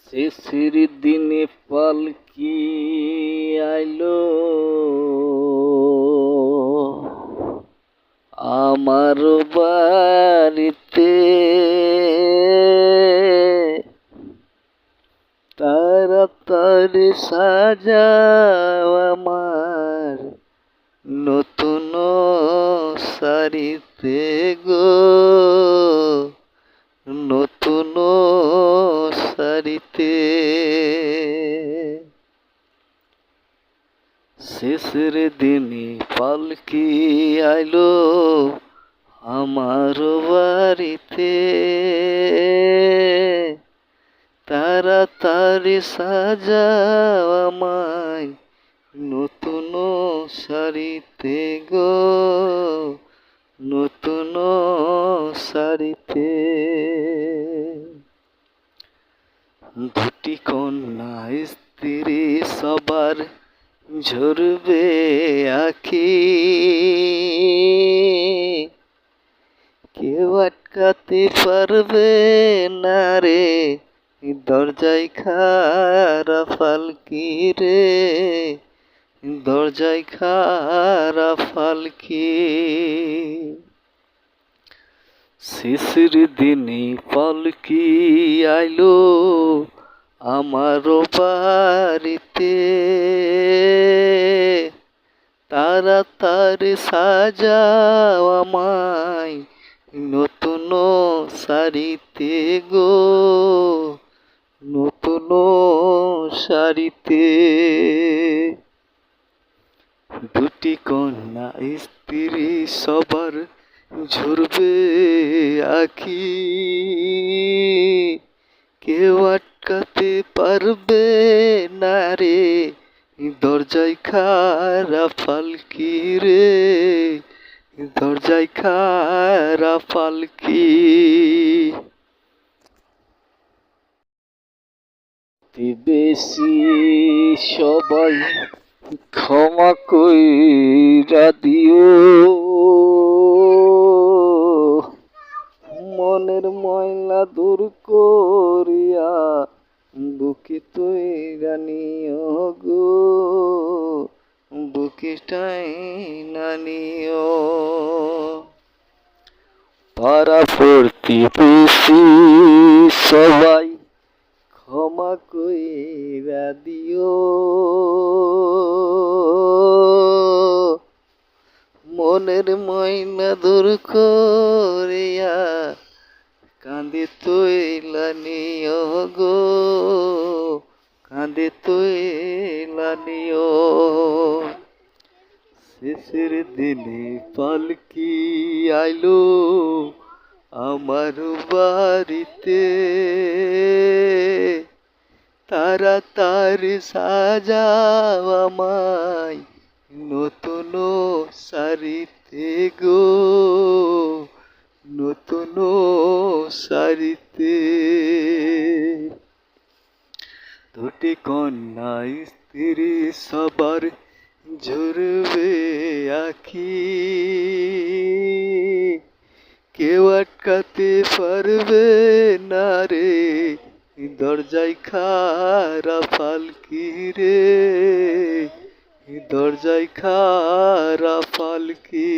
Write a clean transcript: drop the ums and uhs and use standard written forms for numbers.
শেষের দিনে পালকি আইলো আমার বাড়িতে, তাড়াতাড়ি সাজাও আমার নতুন শাড়িতে গো, নতুন শাড়িতে। শেষের দিনে পালকি আইলো আমার বাড়িতে, তাড়াতাড়ি সাজাও আমায় নতুন শাড়িতে গো, নতুন শাড়িতে। দুটি কন্যা স্ত্রী সবার ঝরবে আখি, কেউ আটকাতে পারবে না রে দরজায় খাড়া পালকি রে, দরজায় খাড়া পালকি। শেষের দিনে পালকি আইলো আমার বাড়িতে, তাড়াতাড়ি সাজাও আমায় নতুন শাড়িতে গো, নতুন শাড়িতে। দুটি কন্যা স্ত্রী সবার ঝরবে আখি, কেউ আটকাতে পারবে না রে দরজায় খাড়া পালকি রে, দরজায় খাড়া পালকি। বেশি সবাই ক্ষমা কইরা দিও, মনের ময়লা দূর করিয়া বুকে তৈরা নিও গো, বুকে টাইনা নিও। পাড়া প্রতিবেশী সবাই ক্ষমা কইরা দিও, মনের ময়লা দূর করিয়া কাঁদে তৈলা নিও গো, কাঁদে তৈলা নিও। শেষের দিনে পালকি আইলো আমার বাড়িতে, তাড়াতাড়ি সাজাও আমায় নতুন শাড়িতে গো, নতুন শাড়িতে। দুটি কন্যা স্ত্রী সবার ঝরবে আখি, কেউ আটকাতে পারবে না রে দরজায় খাড়া পালকি রে, দরজায় খাড়া পালকি।